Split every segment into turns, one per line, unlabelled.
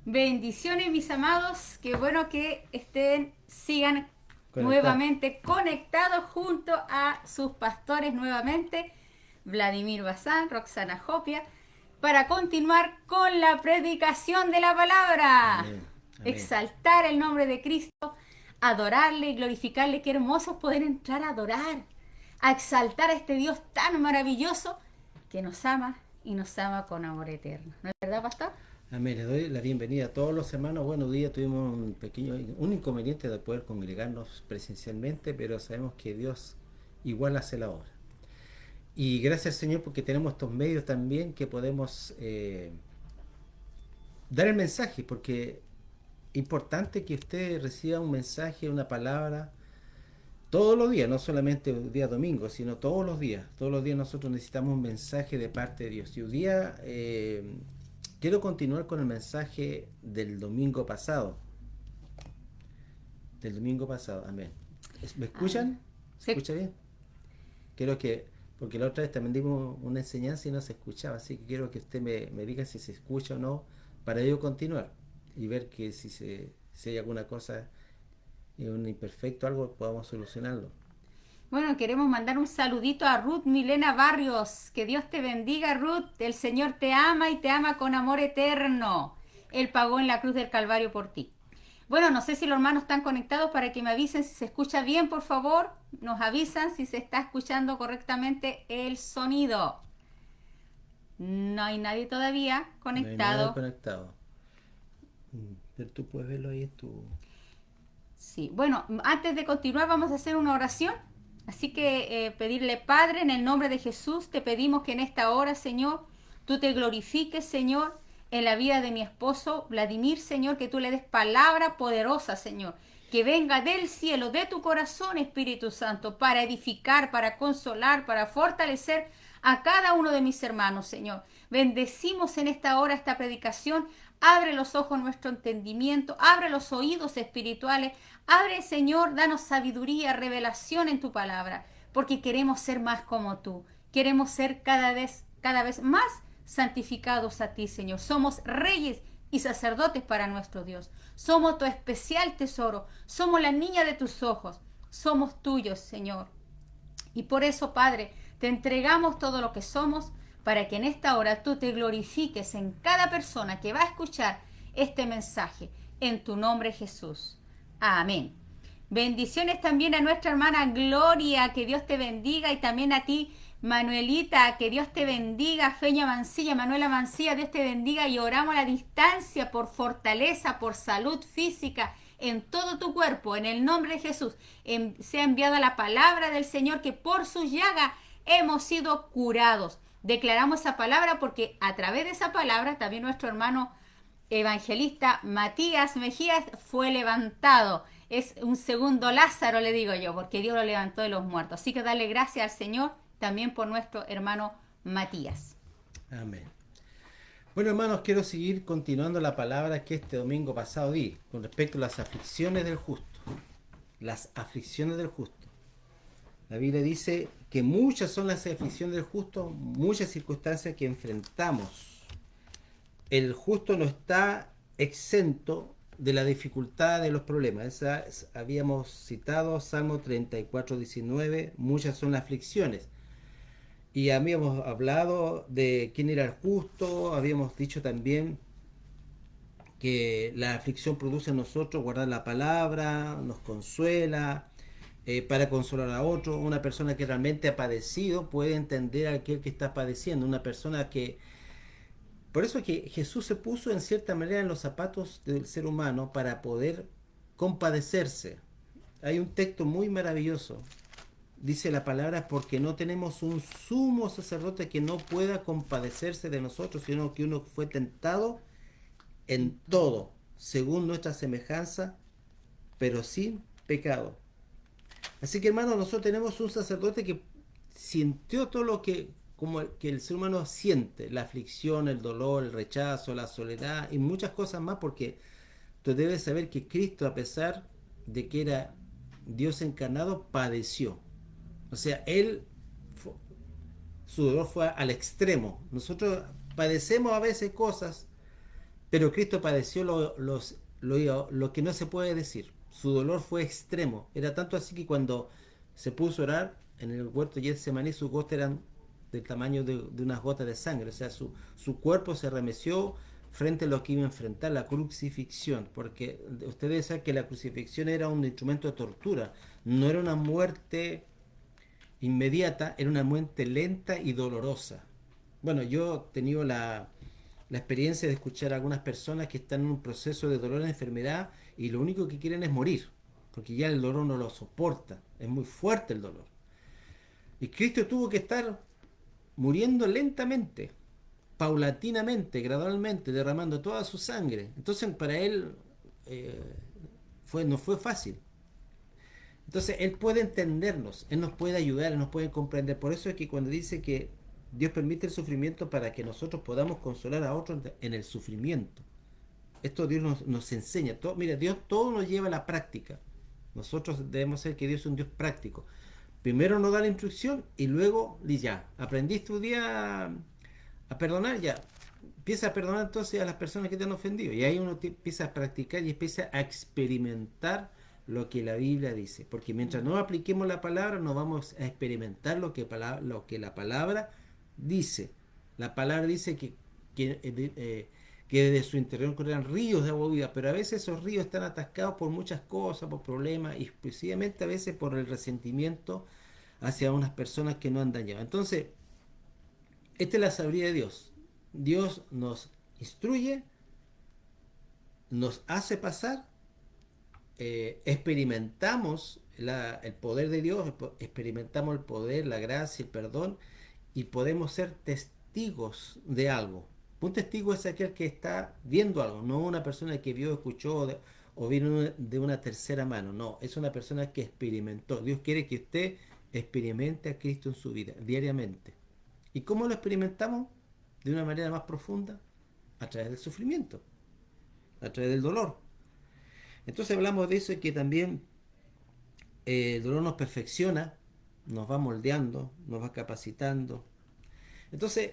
Bendiciones, mis amados. Qué bueno que sigan
Conectado.
nuevamente conectados junto a sus pastores nuevamente, Vladimir Bazán, Roxana Jopia, para continuar con la predicación de la palabra.
Amén. Amén.
Exaltar el nombre de Cristo, adorarle y glorificarle. Qué hermoso es poder entrar a adorar, a exaltar a este Dios tan maravilloso que nos ama y nos ama con amor eterno. ¿No es verdad, pastor?
Amén. Les doy la bienvenida a todos los hermanos. Buenos días. Tuvimos un inconveniente de poder congregarnos presencialmente, pero sabemos que Dios igual hace la obra. Y gracias, Señor, porque tenemos estos medios también que podemos dar el mensaje, porque es importante que usted reciba un mensaje, una palabra, todos los días, no solamente el día domingo, sino todos los días. Todos los días nosotros necesitamos un mensaje de parte de Dios. Y hoy día quiero continuar con el mensaje del domingo pasado. Del domingo pasado, amén. ¿Me
Amén.
escuchan? ¿Se
Sí.
escucha bien? Quiero que, porque la otra vez también dimos una enseñanza y no se escuchaba, así que quiero que usted me diga si se escucha o no, para yo continuar y ver que si hay alguna cosa, un imperfecto, algo, podamos solucionarlo.
Bueno, queremos mandar un saludito a Ruth Milena Barrios. Que Dios te bendiga, Ruth. El Señor te ama y te ama con amor eterno. Él pagó en la cruz del Calvario por ti. Bueno, no sé si los hermanos están conectados para que me avisen si se escucha bien, por favor. Nos avisan si se está escuchando correctamente el sonido. No hay nadie todavía
No hay nada
conectado.
conectado. Pero tú puedes verlo ahí en tu...
Sí, bueno, antes de continuar vamos a hacer una oración. Así que pedirle, Padre, en el nombre de Jesús, te pedimos que en esta hora, Señor, tú te glorifiques, Señor, en la vida de mi esposo Vladimir, Señor, que tú le des palabra poderosa, Señor, que venga del cielo, de tu corazón, Espíritu Santo, para edificar, para consolar, para fortalecer a cada uno de mis hermanos, Señor. Bendecimos en esta hora esta predicación. Abre los ojos nuestro entendimiento, abre los oídos espirituales, abre, Señor, danos sabiduría, revelación en tu palabra, porque queremos ser más como tú. Queremos ser cada vez más santificados a ti, Señor. Somos reyes y sacerdotes para nuestro Dios. Somos tu especial tesoro. Somos la niña de tus ojos. Somos tuyos, Señor. Y por eso, Padre, te entregamos todo lo que somos para que en esta hora tú te glorifiques en cada persona que va a escuchar este mensaje. En tu nombre, Jesús. Amén. Bendiciones también a nuestra hermana Gloria, que Dios te bendiga, y también a ti, Manuelita, que Dios te bendiga, Feña Mancilla, Manuela Mancilla, Dios te bendiga, y oramos a la distancia por fortaleza, por salud física en todo tu cuerpo, en el nombre de Jesús. Sea enviada la palabra del Señor, que por sus llagas hemos sido curados. Declaramos esa palabra porque a través de esa palabra también nuestro hermano evangelista Matías Mejías fue levantado. Es un segundo Lázaro, le digo yo, porque Dios lo levantó de los muertos. Así que dale gracias al Señor también por nuestro hermano Matías.
Amén. Bueno, hermanos, quiero seguir continuando la palabra que este domingo pasado di con respecto a las aflicciones del justo. Las aflicciones del justo. La Biblia dice que muchas son las aflicciones del justo, muchas circunstancias que enfrentamos. El justo no está exento de la dificultad de los problemas. Habíamos citado Salmo 34:19, muchas son las aflicciones. Y habíamos hablado de quién era el justo, habíamos dicho también que la aflicción produce en nosotros guardar la palabra, nos consuela, para consolar a otro. Una persona que realmente ha padecido puede entender a aquel que está padeciendo. Una persona que... Por eso es que Jesús se puso en cierta manera en los zapatos del ser humano para poder compadecerse. Hay un texto muy maravilloso. Dice la palabra, porque no tenemos un sumo sacerdote que no pueda compadecerse de nosotros, sino que uno fue tentado en todo, según nuestra semejanza, pero sin pecado. Así que hermanos, nosotros tenemos un sacerdote que sintió todo lo que como que el ser humano siente, la aflicción, el dolor, el rechazo, la soledad y muchas cosas más, porque tú debes saber que Cristo, a pesar de que era Dios encarnado, padeció. O sea, él, su dolor fue al extremo. Nosotros padecemos a veces cosas, Pero Cristo padeció lo que no se puede decir. Su dolor fue extremo. Era tanto así que cuando se puso a orar en el huerto de Getsemaní, sus gotas eran del tamaño de unas gotas de sangre. O sea, su cuerpo se remeció frente a lo que iba a enfrentar, la crucifixión. Porque ustedes saben que la crucifixión era un instrumento de tortura. No era una muerte inmediata, era una muerte lenta y dolorosa. Bueno, yo he tenido la experiencia de escuchar a algunas personas que están en un proceso de dolor, de enfermedad, y lo único que quieren es morir, porque ya el dolor no lo soporta, es muy fuerte el dolor. Y Cristo tuvo que estar muriendo lentamente, paulatinamente, gradualmente, derramando toda su sangre. Entonces para él eh, no fue fácil. Entonces Él puede entendernos, Él nos puede ayudar, Él nos puede comprender. Por eso es que cuando dice que Dios permite el sufrimiento para que nosotros podamos consolar a otros en el sufrimiento. Esto Dios nos enseña. Todo, mira, Dios todo nos lleva a la práctica. Nosotros debemos ser que Dios es un Dios práctico. Primero nos da la instrucción y luego ya. ¿Aprendiste tu día a perdonar? Ya. Empieza a perdonar entonces a las personas que te han ofendido. Y ahí uno empieza a practicar y empieza a experimentar lo que la Biblia dice. Porque mientras no apliquemos la palabra, no vamos a experimentar lo que la palabra dice. La palabra dice que de su interior correrán ríos de agua viva, pero a veces esos ríos están atascados por muchas cosas, por problemas, y especialmente a veces por el resentimiento hacia unas personas que no han dañado. Entonces, esta es la sabiduría de Dios. Dios nos instruye, nos hace pasar, experimentamos el poder de Dios, experimentamos el poder, la gracia, el perdón, y podemos ser testigos de algo. Un testigo es aquel que está viendo algo, no una persona que vio, escuchó o vino de una tercera mano. No, es una persona que experimentó. Dios quiere que usted experimente a Cristo en su vida diariamente. ¿Y cómo lo experimentamos? De una manera más profunda, a través del sufrimiento, a través del dolor. Entonces hablamos de eso y que también el dolor nos perfecciona, nos va moldeando, nos va capacitando. Entonces,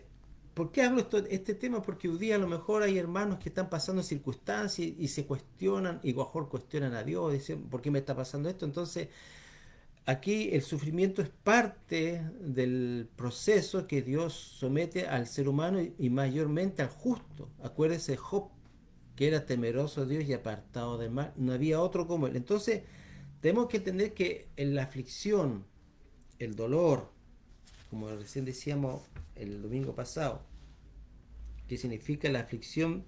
¿por qué hablo este tema? Porque hoy día a lo mejor hay hermanos que están pasando circunstancias y se cuestionan, y mejor cuestionan a Dios, dicen, ¿por qué me está pasando esto? Entonces, aquí el sufrimiento es parte del proceso que Dios somete al ser humano y mayormente al justo. Acuérdese de Job, que era temeroso de Dios y apartado del mal. No había otro como él. Entonces, tenemos que entender que en la aflicción, el dolor, como recién decíamos el domingo pasado, que significa la aflicción,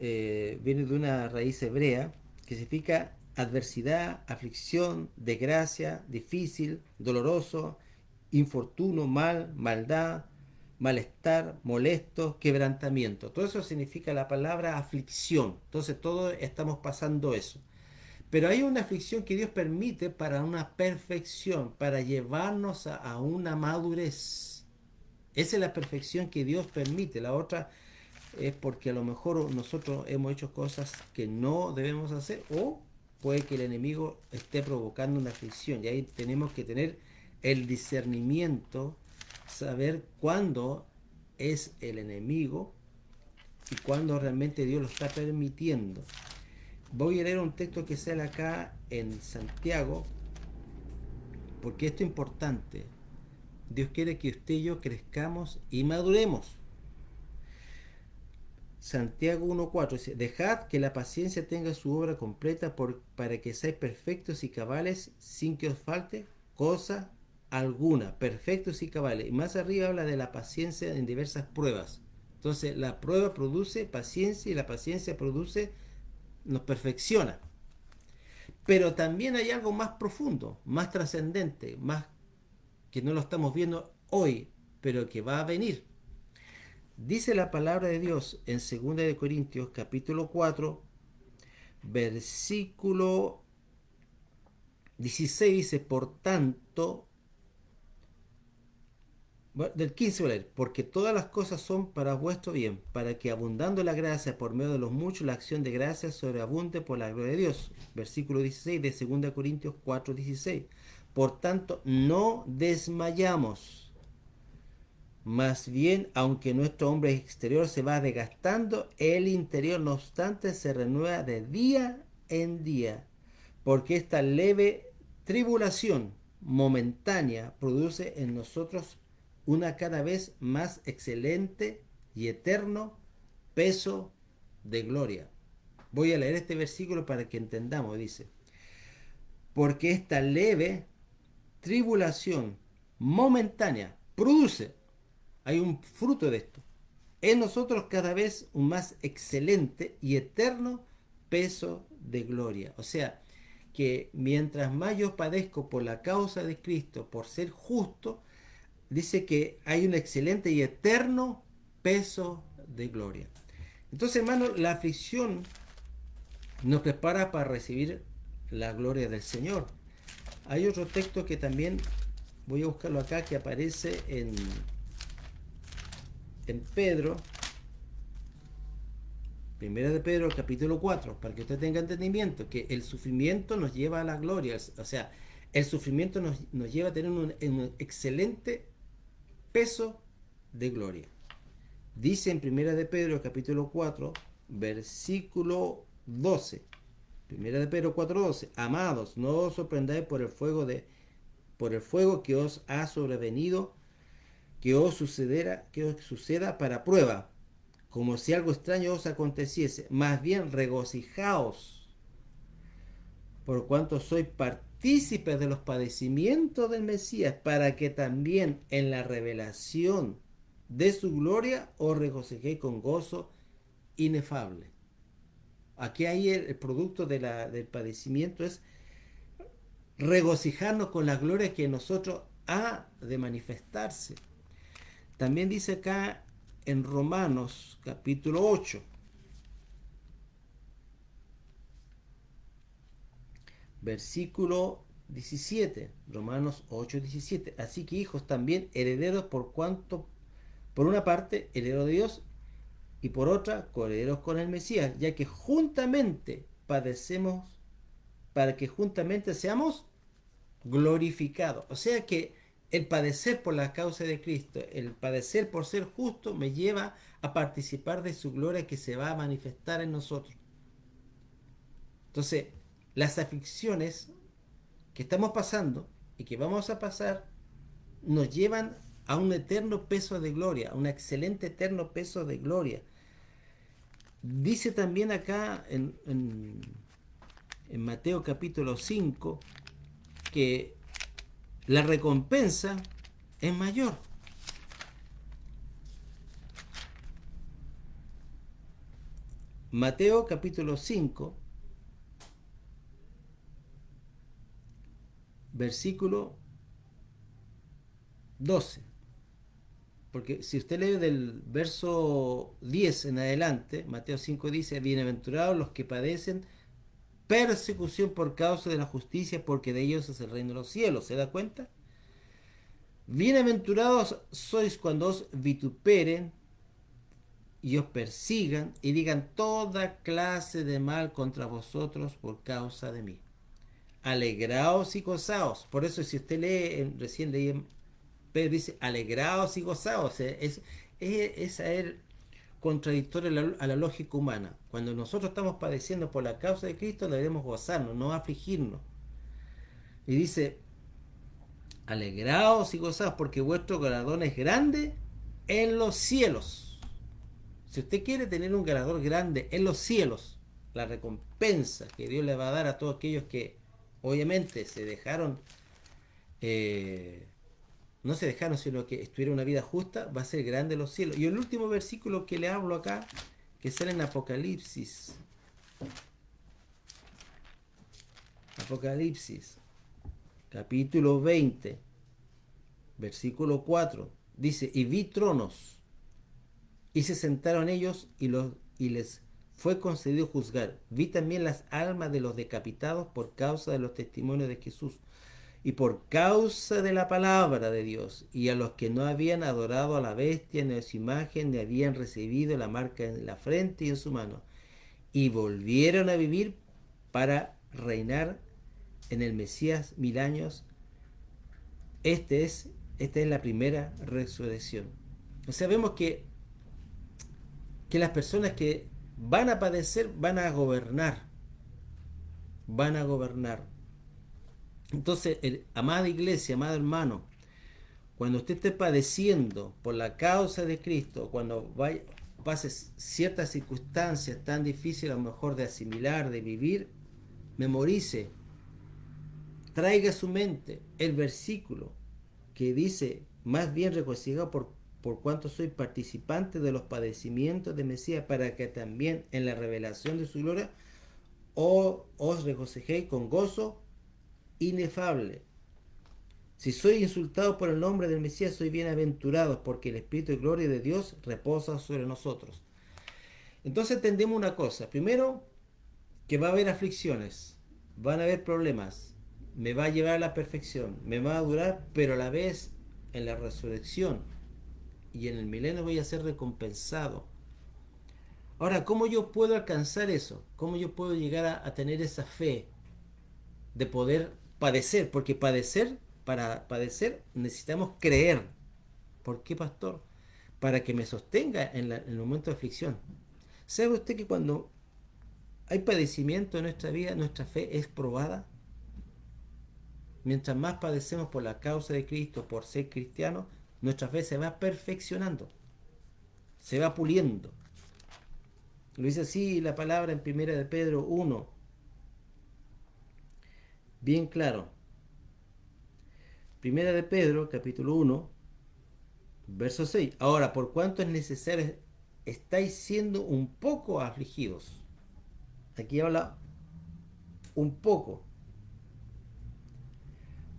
viene de una raíz hebrea que significa adversidad, aflicción, desgracia, difícil, doloroso, infortunio, maldad, malestar, molesto, quebrantamiento. Todo eso significa la palabra aflicción. Entonces todos estamos pasando eso. Pero hay una aflicción que Dios permite para una perfección, para llevarnos a una madurez. Esa es la perfección que Dios permite. La otra es porque a lo mejor nosotros hemos hecho cosas que no debemos hacer, o puede que el enemigo esté provocando una aflicción. Y ahí tenemos que tener el discernimiento, saber cuándo es el enemigo y cuándo realmente Dios lo está permitiendo. Voy a leer un texto que sale acá en Santiago, porque esto es importante. Dios quiere que usted y yo crezcamos y maduremos. Santiago 1.4 dice: dejad que la paciencia tenga su obra completa para que seáis perfectos y cabales sin que os falte cosa alguna. Perfectos y cabales. Y más arriba habla de la paciencia en diversas pruebas. Entonces la prueba produce paciencia y la paciencia nos perfecciona. Pero también hay algo más profundo, más trascendente, más que no lo estamos viendo hoy, pero que va a venir. Dice la palabra de Dios en 2 de Corintios capítulo 4, versículo 16, dice: por tanto, del 15 voy a leer: porque todas las cosas son para vuestro bien, para que abundando la gracia por medio de los muchos, la acción de gracia sobreabunde por la gloria de Dios. Versículo 16 de 2 Corintios 4, 16. Por tanto, no desmayamos. Más bien, aunque nuestro hombre exterior se va desgastando, el interior, no obstante, se renueva de día en día, porque esta leve tribulación momentánea produce en nosotros una cada vez más excelente y eterno peso de gloria. Voy a leer este versículo para que entendamos, dice, porque esta leve tribulación momentánea produce, hay un fruto de esto, en nosotros cada vez un más excelente y eterno peso de gloria. O sea, que mientras más yo padezco por la causa de Cristo, por ser justo, dice que hay un excelente y eterno peso de gloria. Entonces, hermano, la aflicción nos prepara para recibir la gloria del Señor. Hay otro texto que también voy a buscarlo acá, que aparece en Pedro, primera de Pedro, capítulo 4, para que usted tenga entendimiento, que el sufrimiento nos lleva a la gloria. O sea, el sufrimiento nos lleva a tener un excelente peso de gloria. Dice en primera de Pedro, capítulo 4, versículo 12. Primera de Pedro 4:12. Amados, no os sorprendáis por el fuego que os ha sobrevenido, que os suceda para prueba, como si algo extraño os aconteciese. Más bien regocijaos, por cuanto sois partícipes de los padecimientos del Mesías, para que también en la revelación de su gloria os regocijéis con gozo inefable. Aquí hay el producto del padecimiento, es regocijarnos con la gloria que en nosotros ha de manifestarse. También dice acá en Romanos capítulo 8, versículo 17, Romanos 8:17. Así que hijos también herederos, por cuanto por una parte herederos de Dios y por otra coherederos con el Mesías, ya que juntamente padecemos para que juntamente seamos glorificados. O sea que el padecer por la causa de Cristo, el padecer por ser justo, me lleva a participar de su gloria que se va a manifestar en nosotros. Entonces, las aflicciones que estamos pasando y que vamos a pasar nos llevan a un eterno peso de gloria, a un excelente eterno peso de gloria. Dice también acá en Mateo capítulo 5 que la recompensa es mayor. Mateo capítulo 5, versículo 12. Porque si usted lee del verso 10 en adelante, Mateo 5 dice, bienaventurados los que padecen persecución por causa de la justicia, porque de ellos es el reino de los cielos. ¿Se da cuenta? Bienaventurados sois cuando os vituperen y os persigan y digan toda clase de mal contra vosotros por causa de mí. Alegraos y gozaos. Por eso si usted lee, recién leí, Pedro dice, alegraos y gozaos. Es contradictorio a la lógica humana. Cuando nosotros estamos padeciendo por la causa de Cristo, debemos gozarnos, no afligirnos. Y dice, alegraos y gozaos, porque vuestro galardón es grande en los cielos. Si usted quiere tener un galardón grande en los cielos, la recompensa que Dios le va a dar a todos aquellos que obviamente se dejaron, no se dejaron, sino que estuvieron una vida justa, va a ser grande en los cielos. Y el último versículo que le hablo acá, que sale en Apocalipsis. Apocalipsis, capítulo 20, versículo 4. Dice, y vi tronos, y se sentaron ellos, y les fue concedido juzgar. Vi también las almas de los decapitados por causa de los testimonios de Jesús y por causa de la palabra de Dios, y a los que no habían adorado a la bestia ni a su imagen, ni habían recibido la marca en la frente y en su mano, y volvieron a vivir para reinar en el Mesías 1000 años. Esta es la primera resurrección. O sea, vemos que las personas que van a padecer van a gobernar. Van a gobernar. Entonces, amada iglesia, amado hermano, cuando usted esté padeciendo por la causa de Cristo, cuando pase ciertas circunstancias tan difíciles a lo mejor de asimilar, de vivir, memorice, traiga a su mente el versículo que dice, más bien regocijado por cuanto soy participante de los padecimientos de Mesías, para que también en la revelación de su gloria os regocijéis con gozo inefable. Si soy insultado por el nombre del Mesías, soy bienaventurado, porque el Espíritu de gloria de Dios reposa sobre nosotros. Entonces entendemos una cosa. Primero, que va a haber aflicciones, van a haber problemas, me va a llevar a la perfección, me va a durar, pero a la vez en la resurrección y en el milenio voy a ser recompensado. Ahora, ¿cómo yo puedo alcanzar eso? ¿Cómo yo puedo llegar a tener esa fe de poder padecer? Porque para padecer necesitamos creer. ¿Por qué, pastor? Para que me sostenga en el momento de aflicción. ¿Sabe usted que cuando hay padecimiento en nuestra vida, nuestra fe es probada? Mientras más padecemos por la causa de Cristo, por ser cristianos, nuestra fe se va perfeccionando, se va puliendo. Lo dice así la palabra en 1 de Pedro 1, bien claro. 1 de Pedro, capítulo 1, verso 6. Ahora, por cuanto es necesario, estáis siendo un poco afligidos. Aquí habla un poco.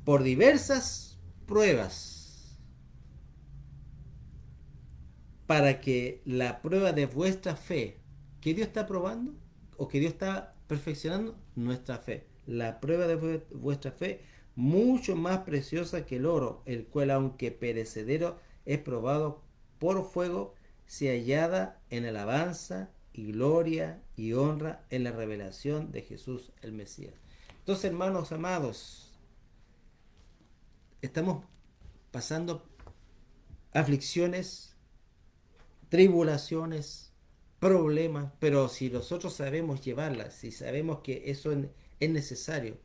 Por diversas pruebas, para que la prueba de vuestra fe, ¿que Dios está probando? ¿O que Dios está perfeccionando? Nuestra fe. La prueba de vuestra fe, mucho más preciosa que el oro, el cual, aunque perecedero, es probado por fuego, se hallada en alabanza y gloria y honra en la revelación de Jesús el Mesías. Entonces, hermanos amados, estamos pasando aflicciones, tribulaciones, problemas, pero si nosotros sabemos llevarlas, si sabemos que eso es necesario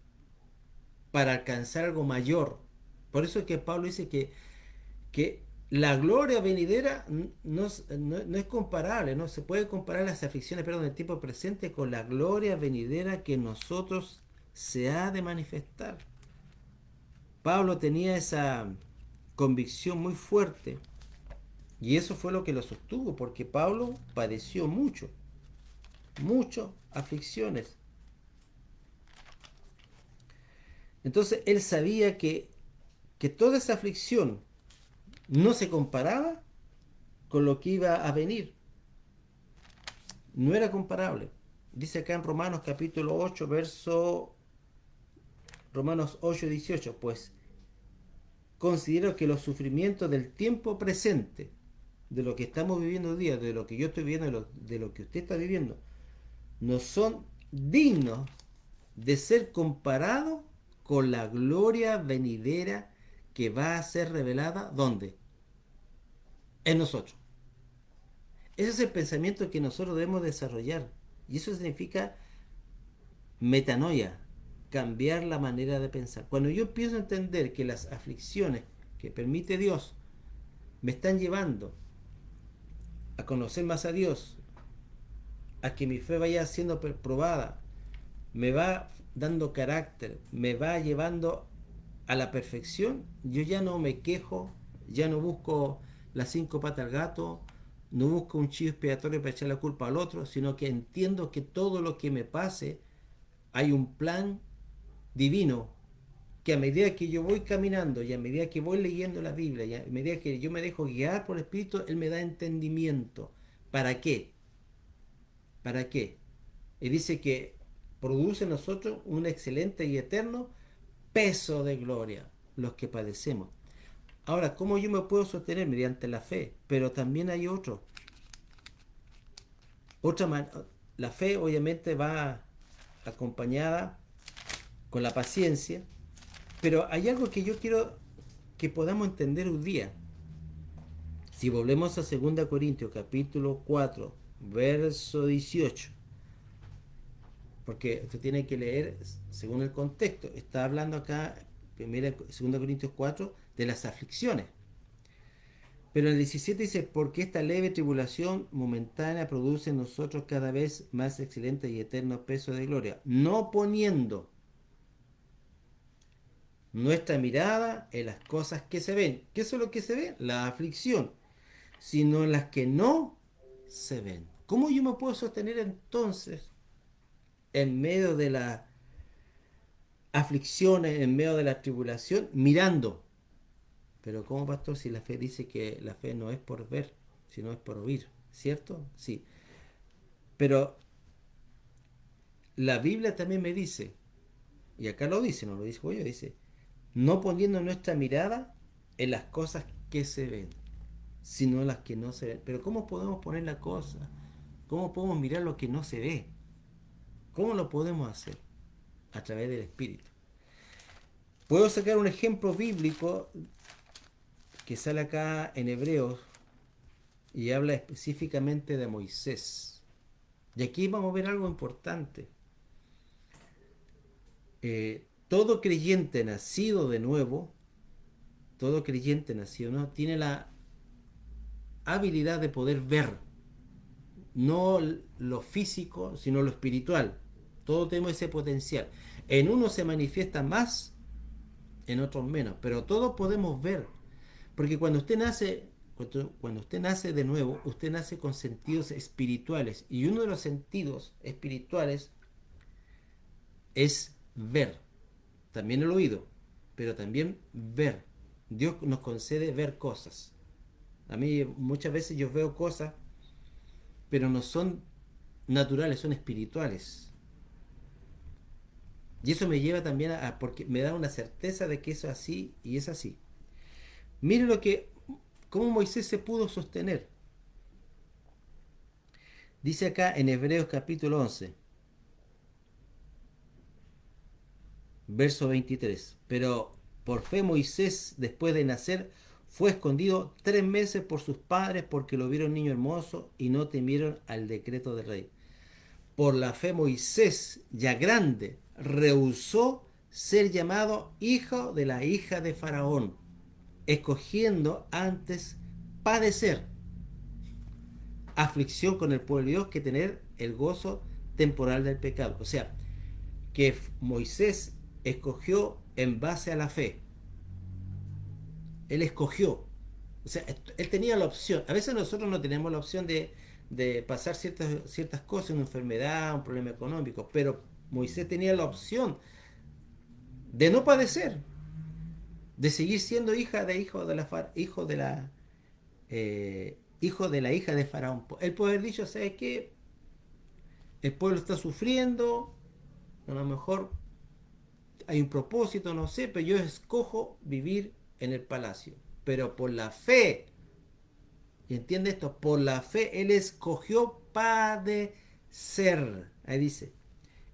para alcanzar algo mayor, por eso es que Pablo dice que la gloria venidera no es comparable, no se puede comparar las aflicciones, perdón, del tiempo presente con la gloria venidera que en nosotros se ha de manifestar. Pablo tenía esa convicción muy fuerte y eso fue lo que lo sostuvo, porque Pablo padeció muchas aflicciones. Entonces él sabía que toda esa aflicción no se comparaba con lo que iba a venir. No era comparable. Dice acá en Romanos capítulo 8, Romanos 8, 18, pues considero que los sufrimientos del tiempo presente, de lo que estamos viviendo hoy día, de lo que yo estoy viviendo, de lo que usted está viviendo, no son dignos de ser comparados con la gloria venidera que va a ser revelada, ¿dónde? En nosotros. Ese es el pensamiento que nosotros debemos desarrollar. Y eso significa metanoia, cambiar la manera de pensar. Cuando yo empiezo a entender que las aflicciones que permite Dios me están llevando a conocer más a Dios, a que mi fe vaya siendo probada, me va dando carácter, me va llevando a la perfección, yo ya no me quejo, ya no busco las 5 patas al gato, no busco un chivo expiatorio para echar la culpa al otro, sino que entiendo que todo lo que me pase hay un plan divino, que a medida que yo voy caminando y a medida que voy leyendo la Biblia y a medida que yo me dejo guiar por el Espíritu, Él me da entendimiento. ¿Para qué? ¿Para qué? Y dice que produce en nosotros un excelente y eterno peso de gloria, los que padecemos. Ahora, ¿cómo yo me puedo sostener? Mediante la fe, pero también hay la fe obviamente va acompañada con la paciencia, pero hay algo que yo quiero que podamos entender hoy día. Si volvemos a 2 Corintios capítulo 4, verso 18, porque usted tiene que leer según el contexto. Está hablando acá, 2 Corintios 4, de las aflicciones. Pero en el 17 dice, porque esta leve tribulación momentánea produce en nosotros cada vez más excelente y eterno peso de gloria, no poniendo nuestra mirada en las cosas que se ven. ¿Qué es lo que se ve? La aflicción, sino en las que no se ven. ¿Cómo yo me puedo sostener entonces en medio de las aflicciones, en medio de la tribulación, mirando? Pero ¿cómo, pastor, si la fe dice que la fe no es por ver, sino es por oír? ¿Cierto? Sí. Pero la Biblia también me dice, y acá lo dice, no lo digo yo, dice, no poniendo nuestra mirada en las cosas que se ven, sino en las que no se ven. Pero ¿cómo podemos poner la cosa? ¿Cómo podemos mirar lo que no se ve? ¿Cómo lo podemos hacer? A través del Espíritu. Puedo sacar un ejemplo bíblico que sale acá en Hebreos y habla específicamente de Moisés. Y aquí vamos a ver algo importante. Todo creyente nacido de nuevo, tiene la habilidad de poder ver, no lo físico, sino lo espiritual. Todos tenemos ese potencial. En unos se manifiesta más, en otros menos, pero todos podemos ver. Porque cuando usted nace de nuevo, usted nace con sentidos espirituales. Y uno de los sentidos espirituales es ver. También el oído, pero también ver. Dios nos concede ver cosas. A mí muchas veces yo veo cosas, pero no son naturales, son espirituales. Y eso me lleva también porque me da una certeza de que eso es así y es así. Mire cómo Moisés se pudo sostener. Dice acá en Hebreos capítulo 11, verso 23. Pero por fe Moisés, después de nacer, fue escondido 3 meses por sus padres porque lo vieron niño hermoso y no temieron al decreto del rey. Por la fe Moisés, ya grande, rehusó ser llamado hijo de la hija de Faraón, escogiendo antes padecer aflicción con el pueblo de Dios que tener el gozo temporal del pecado. O sea, que Moisés escogió en base a la fe. Él escogió. O sea, él tenía la opción. A veces nosotros no tenemos la opción de pasar ciertas cosas, una enfermedad, un problema económico, pero Moisés tenía la opción de no padecer, de seguir siendo hijo de la hija de Faraón. Él puede haber dicho, ¿sabes qué? El pueblo está sufriendo, a lo mejor hay un propósito, no sé, pero yo escojo vivir en el palacio. Pero por la fe, ¿y entiende esto? Por la fe él escogió padecer. Ahí dice,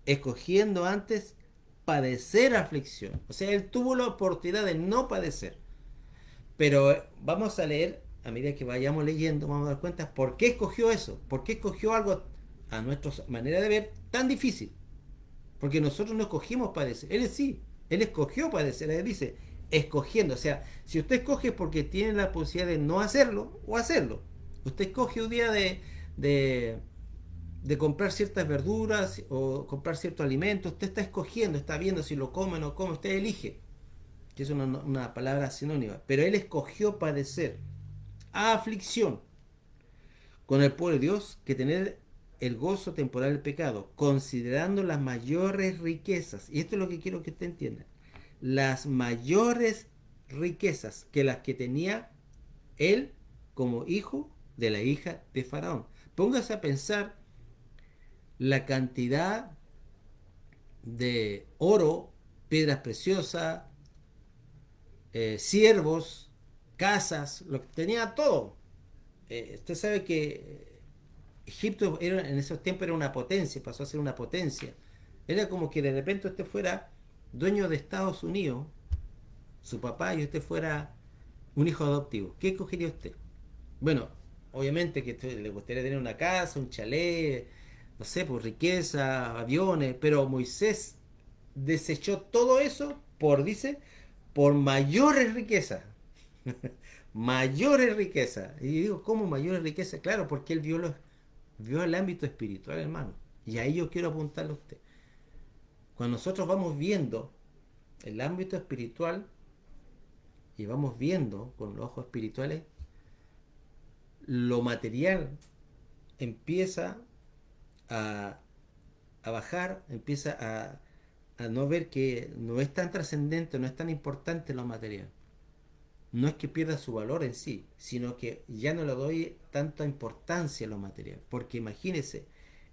escogiendo antes padecer aflicción. O sea, él tuvo la oportunidad de no padecer. Pero vamos a leer, a medida que vayamos leyendo, vamos a dar cuenta por qué escogió eso, por qué escogió algo a nuestra manera de ver tan difícil. Porque nosotros no escogimos padecer, él sí, él escogió padecer, él dice, escogiendo. O sea, si usted escoge porque tiene la posibilidad de no hacerlo o hacerlo, usted escoge un día de comprar ciertas verduras o comprar ciertos alimentos, usted está escogiendo, está viendo si lo come o no come, usted elige, que es una palabra sinónima, pero él escogió padecer aflicción con el pueblo de Dios que tener el gozo temporal del pecado, considerando las mayores riquezas, y esto es lo que quiero que usted entienda, las mayores riquezas que las que tenía él como hijo de la hija de Faraón. Póngase a pensar la cantidad de oro, piedras preciosas, siervos, casas, lo que tenía todo. Usted sabe que Egipto en esos tiempos era una potencia, pasó a ser una potencia. Era como que de repente usted fuera dueño de Estados Unidos, su papá, y usted fuera un hijo adoptivo. ¿Qué escogería usted? Bueno, obviamente que le gustaría tener una casa, un chalet, no sé, pues riqueza, aviones, pero Moisés desechó todo eso por, dice, por mayores riquezas. Mayores riquezas. Y digo, ¿cómo mayores riquezas? Claro, porque él vio el ámbito espiritual, hermano. Y ahí yo quiero apuntarle a usted. Cuando nosotros vamos viendo el ámbito espiritual y vamos viendo con los ojos espirituales, lo material empieza a, a bajar, empieza a no ver que no es tan trascendente, no es tan importante lo material. No es que pierda su valor en sí, sino que ya no le doy tanta importancia a lo material. Porque imagínese,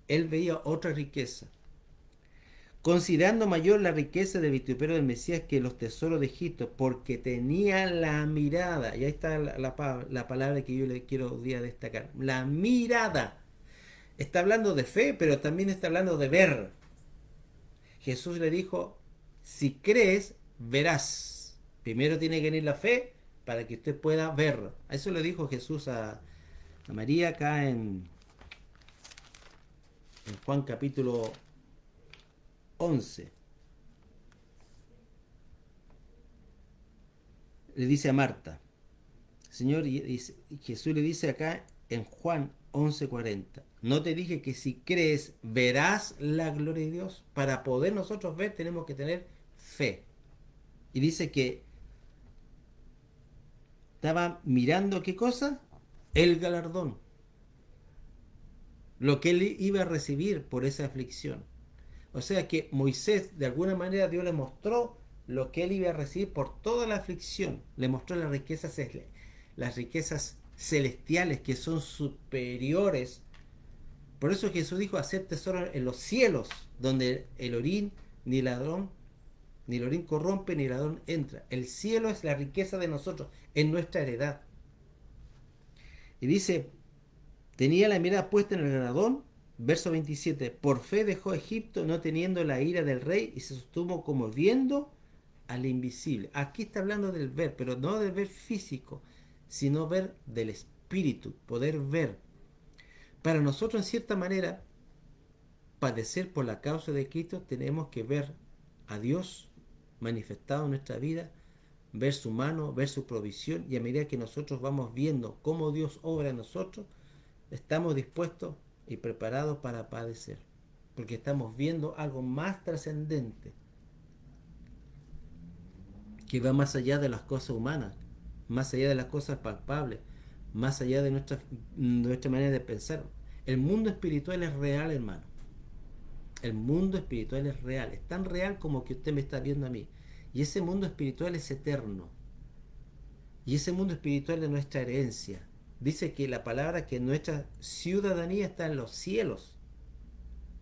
él veía otra riqueza. Considerando mayor la riqueza del vitupero del Mesías que los tesoros de Egipto, porque tenía la mirada, y ahí está la palabra que yo le quiero hoy día destacar, la mirada. Está hablando de fe, pero también está hablando de ver. Jesús le dijo, si crees, verás. Primero tiene que venir la fe para que usted pueda ver. Eso le dijo Jesús a María acá en Juan capítulo 11. Le dice a Marta, Señor, y Jesús le dice acá en Juan 11:40, ¿no te dije que si crees verás la gloria de Dios? Para poder nosotros ver tenemos que tener fe. Y dice que estaba mirando qué cosa, el galardón, lo que él iba a recibir por esa aflicción. O sea que Moisés, de alguna manera, Dios le mostró lo que él iba a recibir por toda la aflicción. Le mostró las riquezas celestiales que son superiores. Por eso Jesús dijo, hacer tesoro en los cielos, donde el orín ni ladrón, ni el orín corrompe, ni el ladrón entra. El cielo es la riqueza de nosotros, en nuestra heredad. Y dice, tenía la mirada puesta en el galardón. Verso 27, por fe dejó Egipto no teniendo la ira del rey y se sostuvo como viendo al invisible. Aquí está hablando del ver, pero no del ver físico, sino ver del espíritu, poder ver. Para nosotros, en cierta manera, padecer por la causa de Cristo, tenemos que ver a Dios manifestado en nuestra vida, ver su mano, ver su provisión, y a medida que nosotros vamos viendo cómo Dios obra en nosotros, estamos dispuestos y preparados para padecer, porque estamos viendo algo más trascendente, que va más allá de las cosas humanas, más allá de las cosas palpables, más allá de nuestra manera de pensar. El mundo espiritual es real, hermano. El mundo espiritual es real, es tan real como que usted me está viendo a mí. Y ese mundo espiritual es eterno. Y ese mundo espiritual es nuestra herencia. Dice que la palabra que nuestra ciudadanía está en los cielos.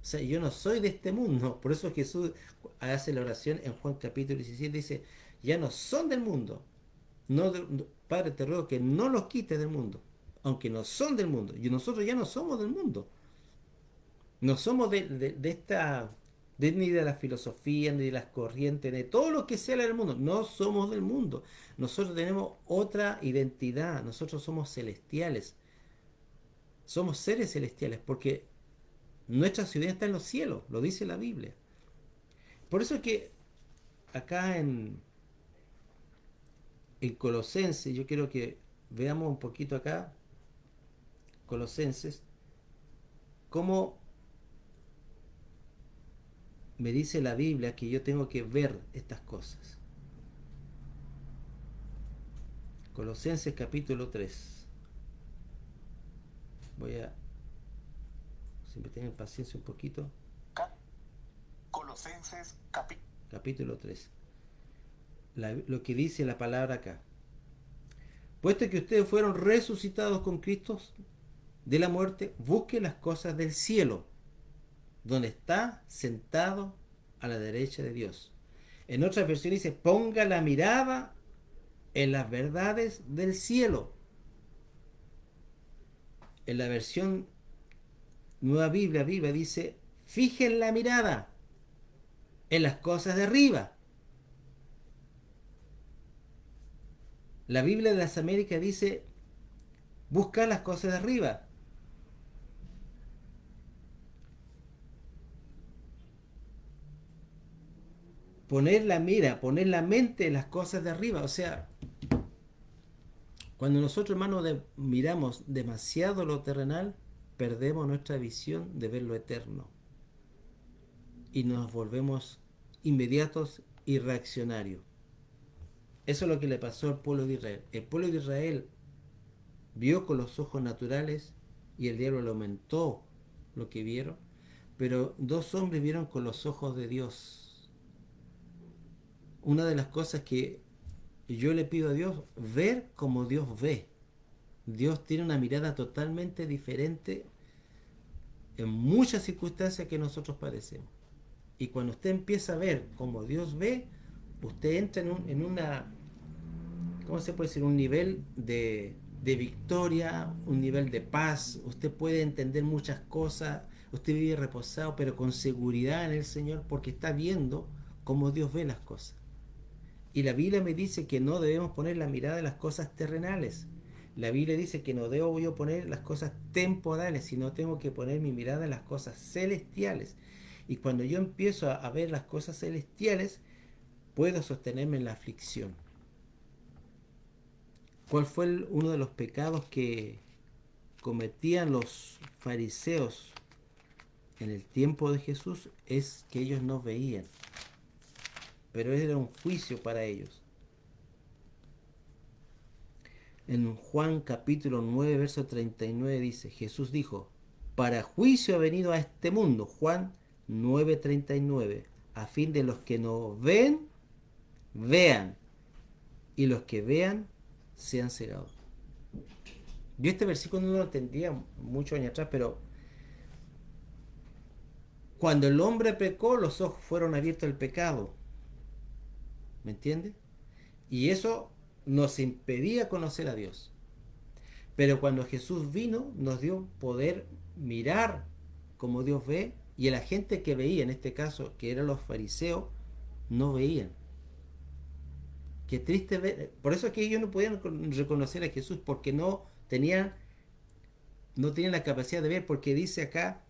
O sea, yo no soy de este mundo. Por eso Jesús hace la oración en Juan capítulo 17. Dice, ya no son del mundo. No, Padre, te ruego que no los quites del mundo. Aunque no son del mundo. Y nosotros ya no somos del mundo. No somos de esta, ni de la filosofía, ni de las corrientes, ni de todo lo que sea del mundo. No somos del mundo. Nosotros tenemos otra identidad. Nosotros somos celestiales. Somos seres celestiales porque nuestra ciudad está en los cielos. Lo dice la Biblia. Por eso es que acá en Colosenses, yo quiero que veamos un poquito acá, Colosenses, cómo me dice la Biblia que yo tengo que ver estas cosas. Colosenses capítulo 3. Voy a... Si me tienen paciencia un poquito.
Colosenses
capítulo 3. Lo que dice la palabra acá. Puesto que ustedes fueron resucitados con Cristo de la muerte, busquen las cosas del cielo, donde está sentado a la derecha de Dios. En otras versiones dice, ponga la mirada en las verdades del cielo. En la versión Nueva Biblia Viva dice, fijen la mirada en las cosas de arriba. La Biblia de las Américas dice, Busca las cosas de arriba. Poner la mira, poner la mente en las cosas de arriba. O sea, cuando nosotros, hermanos, miramos demasiado lo terrenal, perdemos nuestra visión de ver lo eterno. Y nos volvemos inmediatos y reaccionarios. Eso es lo que le pasó al pueblo de Israel. El pueblo de Israel vio con los ojos naturales y el diablo le aumentó lo que vieron, pero dos hombres vieron con los ojos de Dios. Una de las cosas que yo le pido a Dios, ver como Dios ve. Dios tiene una mirada totalmente diferente en muchas circunstancias que nosotros padecemos. Y cuando usted empieza a ver como Dios ve, usted entra en una, ¿cómo se puede decir? Un nivel de victoria, un nivel de paz. Usted puede entender muchas cosas, usted vive reposado, pero con seguridad en el Señor, porque está viendo cómo Dios ve las cosas. Y la Biblia me dice que no debemos poner la mirada en las cosas terrenales. La Biblia dice que no debo yo poner las cosas temporales, sino tengo que poner mi mirada en las cosas celestiales. Y cuando yo empiezo a ver las cosas celestiales, puedo sostenerme en la aflicción. ¿Cuál fue uno de los pecados que cometían los fariseos en el tiempo de Jesús? Es que ellos no veían, pero era un juicio para ellos. En Juan capítulo 9, verso 39 dice, Jesús dijo, para juicio ha venido a este mundo, Juan 9:39, a fin de los que no ven, vean, y los que vean, sean cegados. Yo este versículo no lo entendía muchos años atrás, pero cuando el hombre pecó, los ojos fueron abiertos al pecado. ¿Me entiende? Y eso nos impedía conocer a Dios. Pero cuando Jesús vino, nos dio poder mirar como Dios ve, y la gente que veía, en este caso, que eran los fariseos, no veían. Qué triste ver. Por eso es que ellos no podían reconocer a Jesús, porque no tenían la capacidad de ver, porque dice acá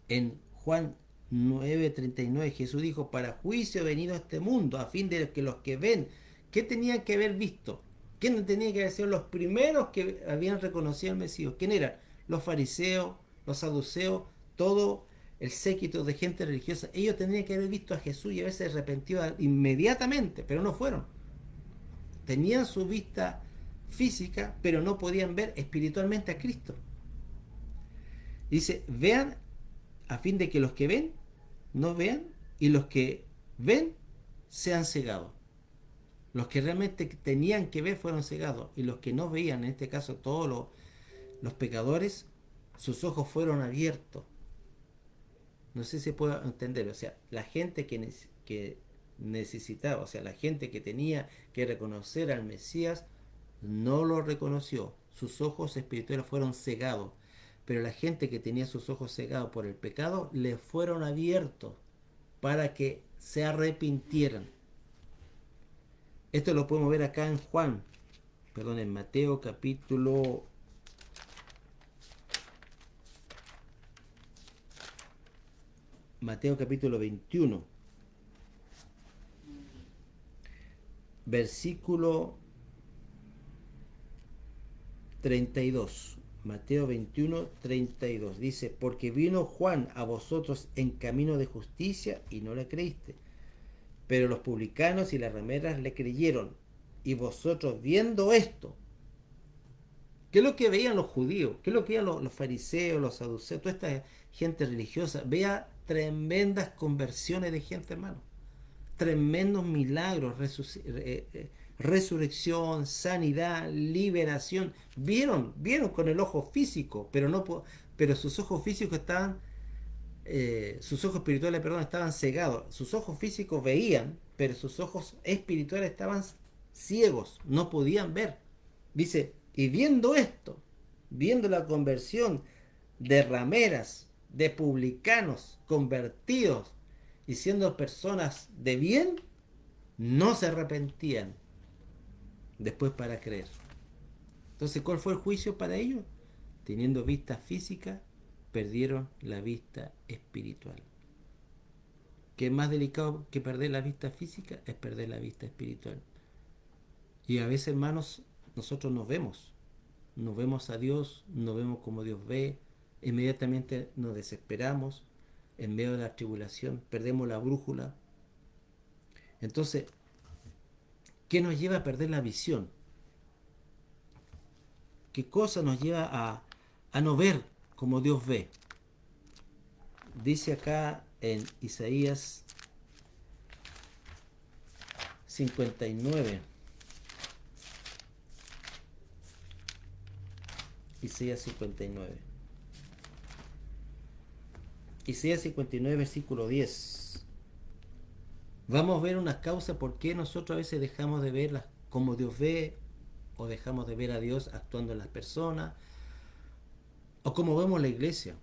en Juan 9:39, Jesús dijo, para juicio he venido a este mundo, a fin de que los que ven, ¿qué tenían que haber visto? ¿Quién tenía que haber sido los primeros que habían reconocido al Mesías? ¿Quién eran? Los fariseos, los saduceos, todo el séquito de gente religiosa. Ellos tenían que haber visto a Jesús y haberse arrepentido inmediatamente, pero no fueron. Tenían su vista física, pero no podían ver espiritualmente a Cristo. Dice, vean, a fin de que los que ven no vean, y los que ven sean cegados. Los que realmente tenían que ver fueron cegados, y los que no veían, en este caso todos los pecadores, sus ojos fueron abiertos. No sé si se puede entender. O sea, la gente que necesitaba, o sea, la gente que tenía que reconocer al Mesías, no lo reconoció. Sus ojos espirituales fueron cegados. Pero la gente que tenía sus ojos cegados por el pecado, le fueron abiertos para que se arrepintieran. Esto lo podemos ver acá en Mateo capítulo 21, versículo 32. Mateo 21, 32. Dice, porque vino Juan a vosotros en camino de justicia y no le creíste, pero los publicanos y las rameras le creyeron. Y vosotros viendo esto, ¿qué es lo que veían los judíos? ¿Qué es lo que veían los fariseos, los saduceos, toda esta gente religiosa? Veía tremendas conversiones de gente, hermano. Tremendos milagros, resurrección, sanidad, liberación. Vieron con el ojo físico, pero sus ojos físicos estaban, sus ojos espirituales, estaban cegados. Sus ojos físicos veían, pero sus ojos espirituales estaban ciegos, no podían ver. Dice, y viendo esto, viendo la conversión de rameras, de publicanos convertidos y siendo personas de bien, no se arrepentían después para creer. Entonces, ¿cuál fue el juicio para ellos? Teniendo vista física, perdieron la vista espiritual. ¿Qué es más delicado que perder la vista física? Es perder la vista espiritual. Y a veces, hermanos, nosotros nos vemos a Dios, nos vemos como Dios ve, inmediatamente nos desesperamos en medio de la tribulación, perdemos la brújula. Entonces, ¿qué nos lleva a perder la visión? ¿Qué cosa nos lleva a no ver como Dios ve? Dice acá en Isaías 59. Isaías 59. Isaías 59, versículo 10. Vamos a ver una causa por qué nosotros a veces dejamos de ver como Dios ve, o dejamos de ver a Dios actuando en las personas, o como vemos la iglesia.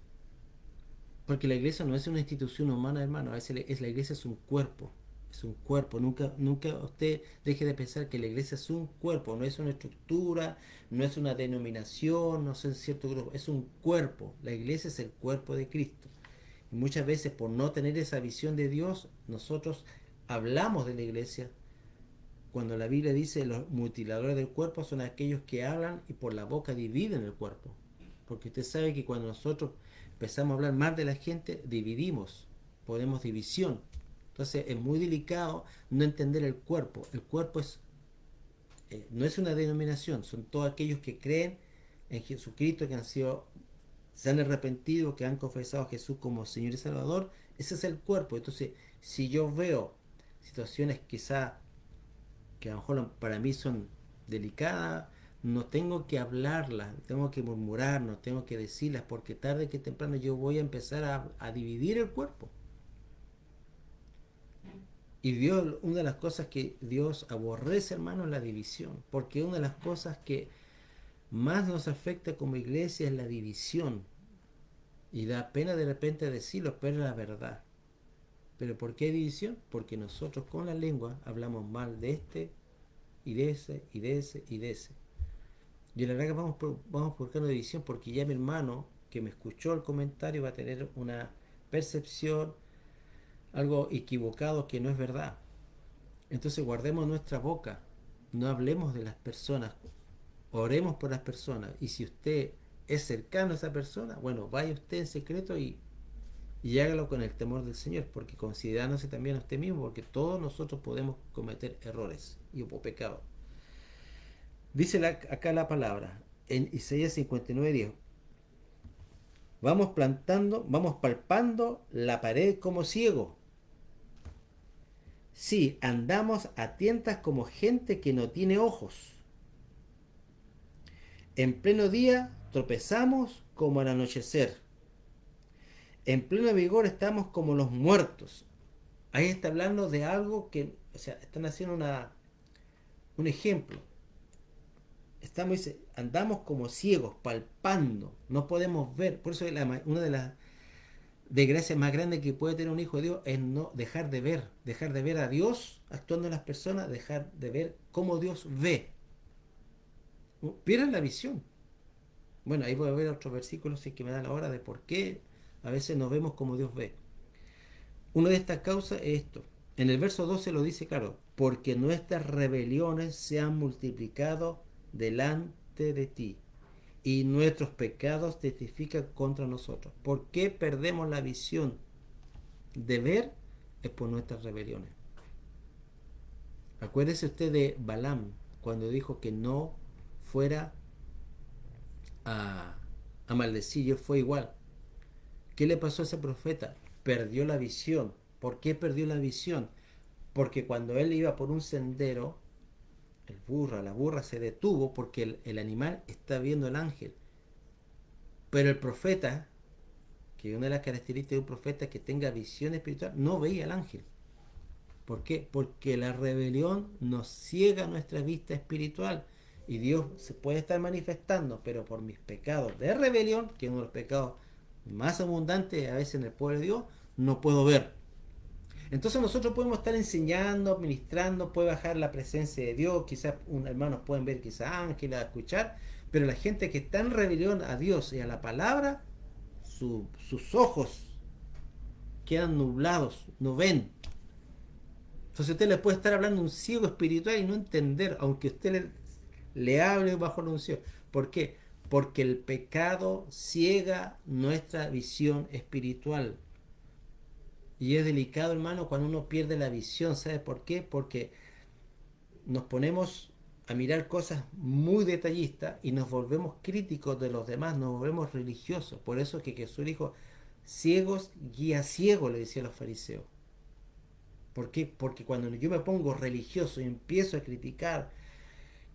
Porque la iglesia no es una institución humana, hermano. A veces la iglesia es un cuerpo. Es un cuerpo. Nunca usted deje de pensar que la iglesia es un cuerpo. No es una estructura, no es una denominación, no es un cierto grupo. Es un cuerpo. La iglesia es el cuerpo de Cristo. Y muchas veces, por no tener esa visión de Dios, nosotros hablamos de la iglesia. Cuando la Biblia dice los mutiladores del cuerpo son aquellos que hablan y por la boca dividen el cuerpo. Porque usted sabe que cuando nosotros empezamos a hablar mal de la gente, dividimos, ponemos división. Entonces es muy delicado no entender el cuerpo. El cuerpo no es una denominación, son todos aquellos que creen en Jesucristo, que se han arrepentido, que han confesado a Jesús como Señor y Salvador. Ese es el cuerpo. Entonces, si yo veo situaciones quizá que a lo mejor para mí son delicadas, no tengo que hablarlas, no tengo que murmurar, no tengo que decirlas, porque tarde que temprano yo voy a empezar a dividir el cuerpo. Y Dios, una de las cosas que Dios aborrece, hermano, es la división, porque una de las cosas que más nos afecta como iglesia es la división. Y da pena de repente decirlo, pero es la verdad. ¿Pero por qué división? Porque nosotros con la lengua hablamos mal de este, y de ese, y de ese, y de ese. Y la verdad que vamos buscando división, porque ya mi hermano que me escuchó el comentario va a tener una percepción, algo equivocado que no es verdad. Entonces guardemos nuestra boca, no hablemos de las personas, oremos por las personas. Y si usted es cercano a esa persona, bueno, vaya usted en secreto y hágalo con el temor del Señor, porque considerándose también a usted mismo, porque todos nosotros podemos cometer errores y pecados. Dice acá la palabra, en Isaías 59:10, vamos palpando la pared como ciego. Sí, andamos a tientas como gente que no tiene ojos. En pleno día tropezamos como al anochecer. En pleno vigor estamos como los muertos. Ahí está hablando de algo que, o sea, están haciendo un ejemplo. Andamos como ciegos, palpando, no podemos ver. Por eso una de las desgracias más grandes que puede tener un hijo de Dios es no dejar de ver a Dios actuando en las personas, dejar de ver cómo Dios ve. Pierden la visión. Bueno, ahí voy a ver otros versículos si es que me da la hora de por qué a veces no vemos como Dios ve. Una de estas causas es esto. En el verso 12 lo dice claro, porque nuestras rebeliones se han multiplicado delante de ti y nuestros pecados testifican contra nosotros. ¿Por qué perdemos la visión de ver? Es por nuestras rebeliones. Acuérdese usted de Balaam cuando dijo que no fuera a maldecir, y él fue igual. ¿Qué le pasó a ese profeta? Perdió la visión. ¿Por qué perdió la visión? Porque cuando él iba por un sendero, la burra se detuvo porque el animal está viendo al ángel. Pero el profeta, que una de las características de un profeta es que tenga visión espiritual, no veía al ángel. ¿Por qué? Porque la rebelión nos ciega nuestra vista espiritual. Y Dios se puede estar manifestando, pero por mis pecados de rebelión, que es uno de los pecados más abundantes a veces en el pueblo de Dios, no puedo ver. Entonces nosotros podemos estar enseñando, ministrando, puede bajar la presencia de Dios, quizás hermanos pueden ver quizás ángeles, escuchar, Pero la gente que está en rebelión a Dios y a la palabra, sus ojos quedan nublados, no ven. Entonces usted le puede estar hablando a un ciego espiritual y no entender, aunque usted le hable bajo la unción. ¿Por qué? Porque el pecado ciega nuestra visión espiritual. Y es delicado, hermano, cuando uno pierde la visión. ¿Sabe por qué? Porque nos ponemos a mirar cosas muy detallistas y nos volvemos críticos de los demás, nos volvemos religiosos. Por eso es que Jesús dijo, ciegos guía ciego, le decía a los fariseos. ¿Por qué? Porque cuando yo me pongo religioso y empiezo a criticar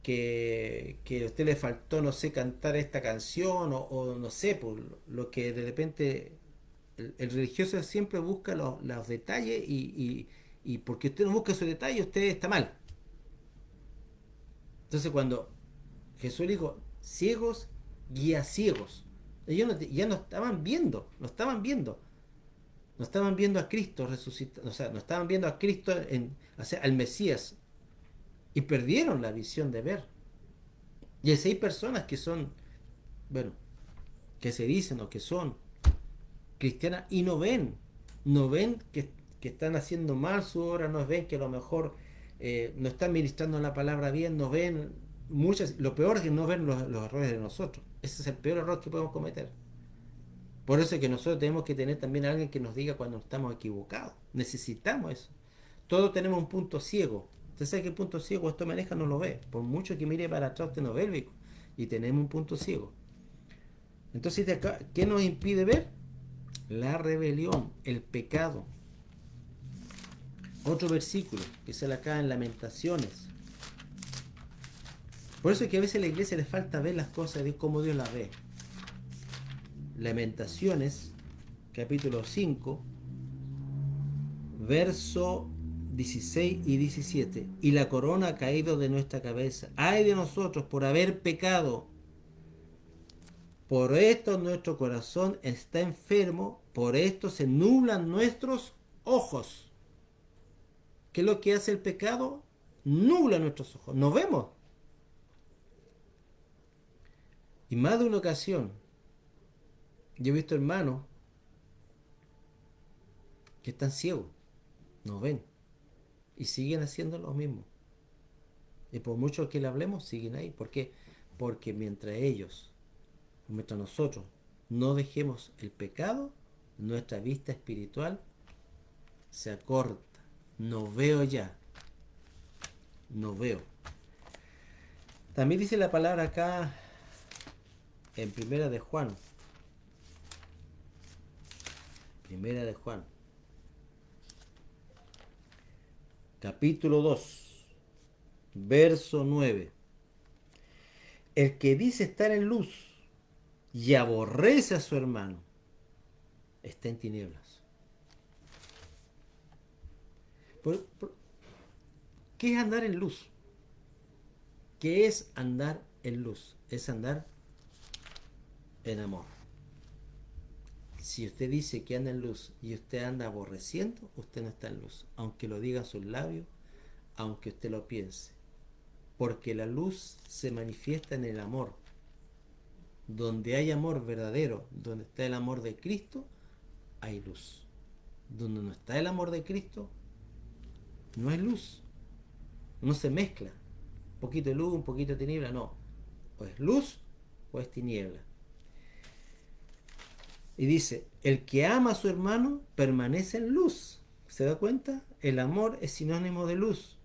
que a usted le faltó, no sé, cantar esta canción o no sé, por lo que de repente el religioso siempre busca los detalles y porque usted no busca esos detalles, usted está mal. Entonces cuando Jesús dijo, ciegos guía ciegos, ellos ya no estaban viendo, no estaban viendo. No estaban viendo a Cristo resucitado, o sea, no estaban viendo a Cristo, o sea, al Mesías, y perdieron la visión de ver. Y hay personas que son, bueno, que se dicen o que son cristianas y no ven que están haciendo mal su obra, no ven que a lo mejor no están ministrando la palabra bien, no ven muchas, lo peor es que no ven los errores de nosotros. Ese es el peor error que podemos cometer. Por eso es que nosotros tenemos que tener también a alguien que nos diga cuando estamos equivocados. Necesitamos eso. Todos tenemos un punto ciego. Usted sabe que el punto ciego esto maneja no lo ve. Por mucho que mire para atrás usted no ve el vehículo. Y tenemos un punto ciego. Entonces, de acá, ¿qué nos impide ver? La rebelión, el pecado. Otro versículo que sale acá en Lamentaciones. Por eso es que a veces a la iglesia le falta ver las cosas de Dios como Dios las ve. Lamentaciones, capítulo 5, verso 16 y 17. Y la corona ha caído de nuestra cabeza. ¡Ay de nosotros por haber pecado! Por esto nuestro corazón está enfermo, por esto se nublan nuestros ojos. ¿Qué es lo que hace el pecado? Nubla nuestros ojos. No vemos. Y más de una ocasión, yo he visto hermanos que están ciegos, no ven, y siguen haciendo lo mismo. Y por mucho que le hablemos, siguen ahí. ¿Por qué? Porque mientras nosotros no dejemos el pecado, nuestra vista espiritual se acorta. No veo ya. No veo. También dice la palabra acá en Primera de Juan. Primera de Juan. Capítulo 2. Verso 9. El que dice estar en luz y aborrece a su hermano, está en tinieblas. ¿Qué es andar en luz? ¿Qué es andar en luz? Es andar en amor. Si usted dice que anda en luz y usted anda aborreciendo, usted no está en luz. Aunque lo digan sus labios, aunque usted lo piense. Porque la luz se manifiesta en el amor. Donde hay amor verdadero, donde está el amor de Cristo, hay luz. Donde no está el amor de Cristo, no hay luz. No se mezcla. Un poquito de luz, un poquito de tiniebla, no. O es luz o es tiniebla. Y dice, el que ama a su hermano permanece en luz. ¿Se da cuenta? El amor es sinónimo de luz.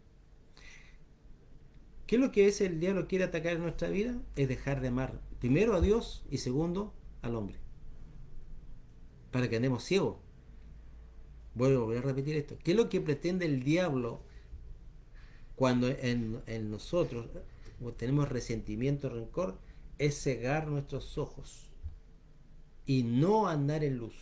¿Qué es lo que el diablo quiere atacar en nuestra vida? Es dejar de amar primero a Dios y segundo al hombre. Para que andemos ciegos. Voy a repetir esto. ¿Qué es lo que pretende el diablo cuando en nosotros tenemos resentimiento, rencor? Es cegar nuestros ojos y no andar en luz.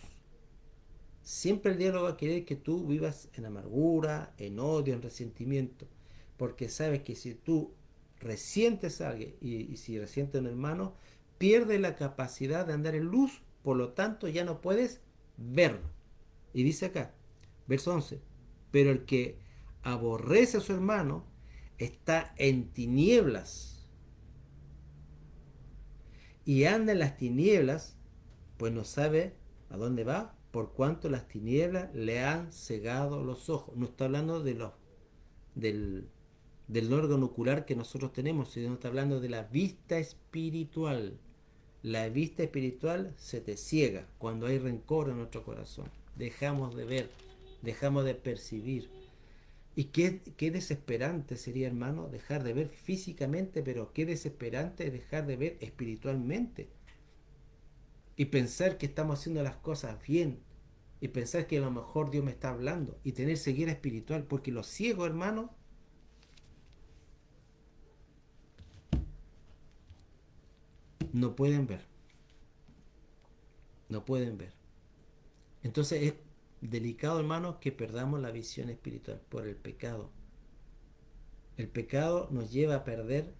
Siempre el diablo va a querer que tú vivas en amargura, en odio, en resentimiento, porque sabes que si tú resientes a alguien y si resientes a un hermano, pierde la capacidad de andar en luz, por lo tanto ya no puedes verlo. Y dice acá, verso 11, pero el que aborrece a su hermano está en tinieblas. y anda en las tinieblas, pues no sabe a dónde va, por cuanto las tinieblas le han cegado los ojos. No está hablando del, del órgano ocular que nosotros tenemos, sino está hablando de la vista espiritual. La vista espiritual se te ciega cuando hay rencor en nuestro corazón. Dejamos de ver, dejamos de percibir. Y qué desesperante sería, hermano, dejar de ver físicamente, pero qué desesperante dejar de ver espiritualmente. Y pensar que estamos haciendo las cosas bien. Y pensar que a lo mejor Dios me está hablando. Y tener ceguera espiritual. Porque los ciegos, hermano, no pueden ver. No pueden ver. Entonces es delicado, hermano, que perdamos la visión espiritual por el pecado. El pecado nos lleva a perder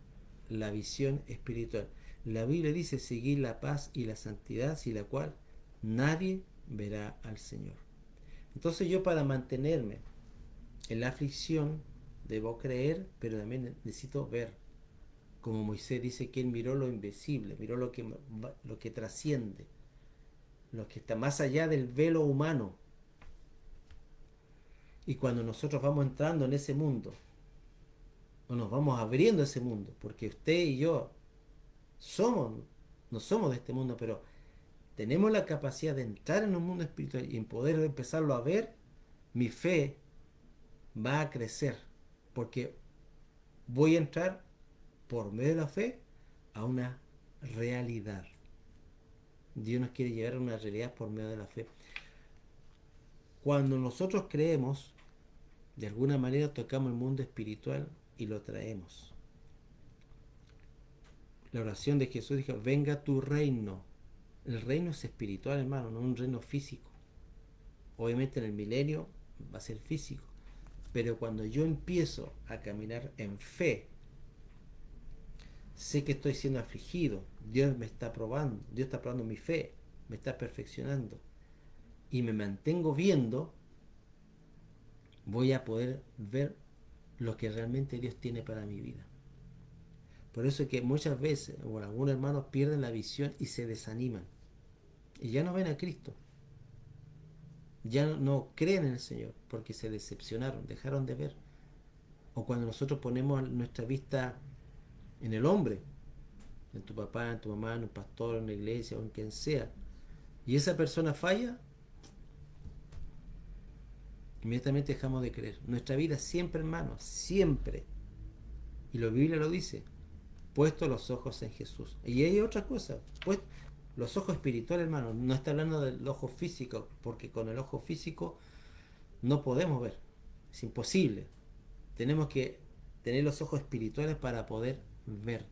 la visión espiritual. La Biblia dice seguir la paz y la santidad, sin la cual nadie verá al Señor. Entonces yo, para mantenerme en la aflicción, debo creer, pero también necesito ver. Como Moisés dice que él miró lo invisible, miró lo que trasciende, lo que está más allá del velo humano. Y cuando nosotros vamos entrando en ese mundo, o nos vamos abriendo a ese mundo, porque usted y yo no somos de este mundo, pero tenemos la capacidad de entrar en un mundo espiritual y en poder empezarlo a ver, mi fe va a crecer, porque voy a entrar por medio de la fe a una realidad. Dios nos quiere llevar a una realidad por medio de la fe. Cuando nosotros creemos, de alguna manera tocamos el mundo espiritual y lo traemos. La oración de Jesús dijo: venga tu reino. El reino es espiritual, hermano, no un reino físico. Obviamente en el milenio va a ser físico, pero cuando yo empiezo a caminar en fe, sé que estoy siendo afligido, Dios me está probando, Dios está probando mi fe, me está perfeccionando, y me mantengo viendo, voy a poder ver lo que realmente Dios tiene para mi vida. Por eso es que muchas veces, o algunos hermanos, pierden la visión y se desaniman, y ya no ven a Cristo, ya no creen en el Señor, porque se decepcionaron, dejaron de ver. O cuando nosotros ponemos nuestra vista en el hombre, en tu papá, en tu mamá, en un pastor, en una iglesia o en quien sea, y esa persona falla, inmediatamente dejamos de creer. Nuestra vida siempre, hermano, siempre, y la Biblia lo dice, puesto los ojos en Jesús. Y hay otra cosa, pues los ojos espirituales, hermano, no está hablando del ojo físico, porque con el ojo físico no podemos ver, es imposible. Tenemos que tener los ojos espirituales para poder ver.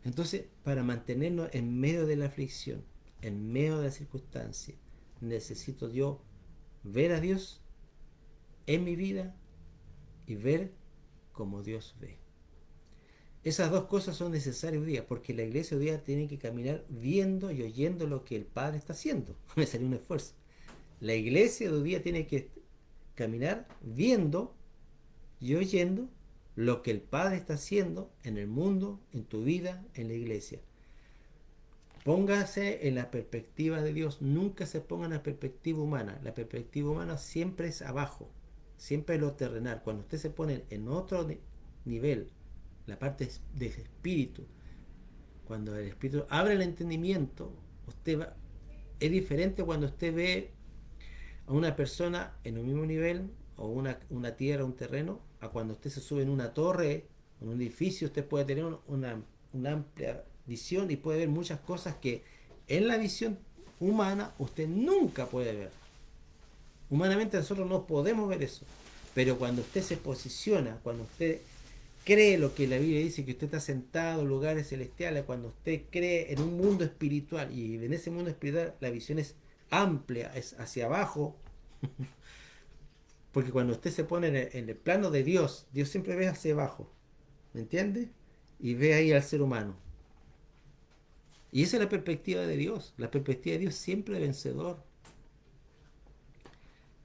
Entonces, para mantenernos en medio de la aflicción, en medio de la circunstancia, necesito yo ver a Dios en mi vida y ver como Dios ve. Esas dos cosas son necesarias hoy día, porque la iglesia hoy día tiene que caminar viendo y oyendo lo que el Padre está haciendo. Me salió un esfuerzo. La iglesia hoy día tiene que caminar viendo y oyendo lo que el Padre está haciendo en el mundo, en tu vida, en la iglesia. Póngase en la perspectiva de Dios, nunca se ponga en la perspectiva humana. La perspectiva humana siempre es abajo, siempre es lo terrenal. Cuando usted se pone en otro nivel, la parte de espíritu, cuando el espíritu abre el entendimiento, es diferente cuando usted ve a una persona en un mismo nivel, o una tierra, un terreno, a cuando usted se sube en una torre, en un edificio. Usted puede tener una amplia visión y puede ver muchas cosas que en la visión humana usted nunca puede ver. Humanamente nosotros no podemos ver eso, pero cuando usted se posiciona, cuando usted cree lo que la Biblia dice, que usted está sentado en lugares celestiales, cuando usted cree en un mundo espiritual, y en ese mundo espiritual la visión es amplia, es hacia abajo, porque cuando usted se pone en el plano de Dios, Dios siempre ve hacia abajo, ¿me entiende? Y ve ahí al ser humano. Y esa es la perspectiva de Dios. La perspectiva de Dios siempre es vencedor.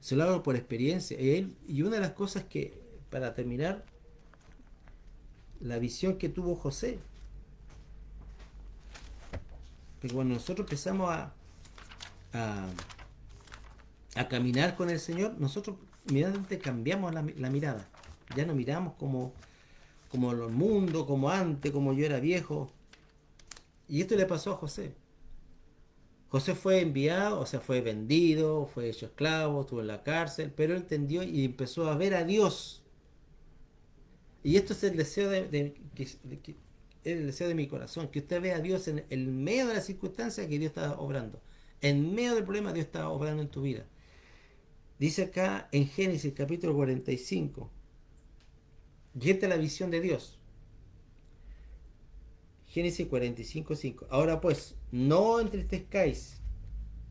Se lo hago por experiencia. Y una de las cosas que, para terminar, la visión que tuvo José. Porque cuando nosotros empezamos a, a caminar con el Señor, nosotros inmediatamente cambiamos la mirada. Ya no miramos como el mundo, como antes, como yo era viejo. Y esto le pasó a José. José fue enviado, o sea, fue vendido, fue hecho esclavo, estuvo en la cárcel, pero él entendió y empezó a ver a Dios. Y esto es el deseo el deseo de mi corazón, que usted vea a Dios en el medio de las circunstancias que Dios está obrando. En medio del problema Dios está obrando en tu vida. Dice acá en Génesis capítulo 45, y esta es la visión de Dios. Génesis 45:5. Ahora pues, no entristezcáis,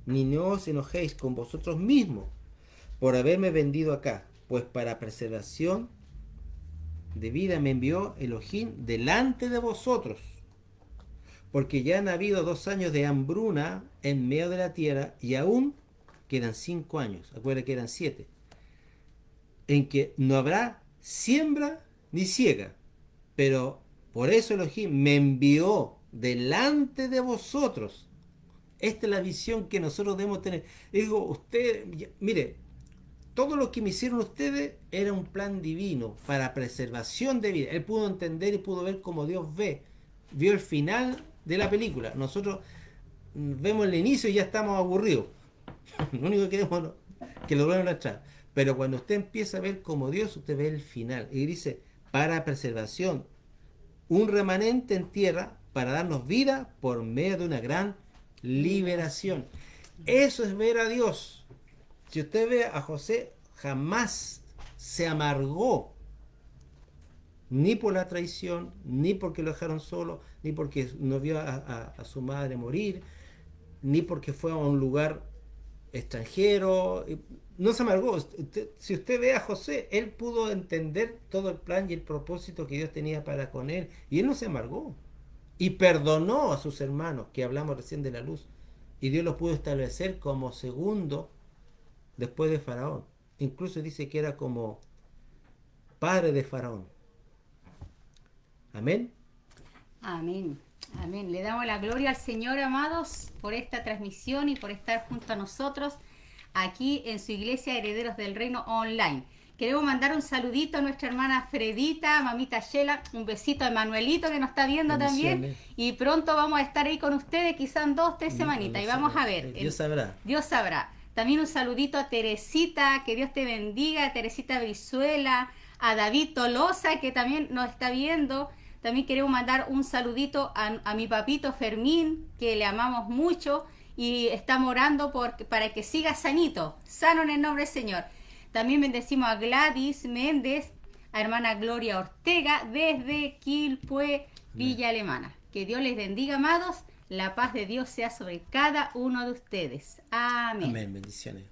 ni no os enojéis con vosotros mismos por haberme vendido acá, pues para preservación de vida me envió Elohim delante de vosotros, porque ya han habido 2 años de hambruna en medio de la tierra, y aún quedan 5 años, acuérdense que eran 7, en que no habrá siembra ni siega, pero por eso Elohim me envió delante de vosotros. Esta es la visión que nosotros debemos tener. Digo, usted, mire, todo lo que me hicieron ustedes era un plan divino para preservación de vida. Él pudo entender y pudo ver cómo Dios ve. Vio el final de la película. Nosotros vemos el inicio y ya estamos aburridos. Lo único que queremos es que lo vuelvan a echar. Pero cuando usted empieza a ver como Dios, usted ve el final. Y dice, para preservación, un remanente en tierra para darnos vida por medio de una gran liberación. Eso es ver a Dios. Si usted ve a José, jamás se amargó, ni por la traición, ni porque lo dejaron solo, ni porque no vio a su madre morir, ni porque fue a un lugar extranjero. No se amargó. Si usted ve a José, él pudo entender todo el plan y el propósito que Dios tenía para con él, y él no se amargó. Y perdonó a sus hermanos, que hablamos recién de la luz, y Dios los pudo establecer como segundo después de Faraón. Incluso dice que era como padre de Faraón. Amén.
Amén. Amén. Le damos la gloria al Señor, amados, por esta transmisión y por estar junto a nosotros aquí en su iglesia Herederos del Reino Online. Queremos mandar un saludito a nuestra hermana Fredita, mamita Shela, un besito a Manuelito que nos está viendo también, y pronto vamos a estar ahí con ustedes, quizás en 2 o 3 semanitas, y vamos a ver.
Dios sabrá.
Dios sabrá. También un saludito a Teresita, que Dios te bendiga, a Teresita Brizuela, a David Tolosa, que también nos está viendo. También queremos mandar un saludito a mi papito Fermín, que le amamos mucho y estamos orando para que siga sanito, sano en el nombre del Señor. También bendecimos a Gladys Méndez, a hermana Gloria Ortega, desde Quilpué, Villa Alemana. Que Dios les bendiga, amados. La paz de Dios sea sobre cada uno de ustedes. Amén.
Amén. Bendiciones.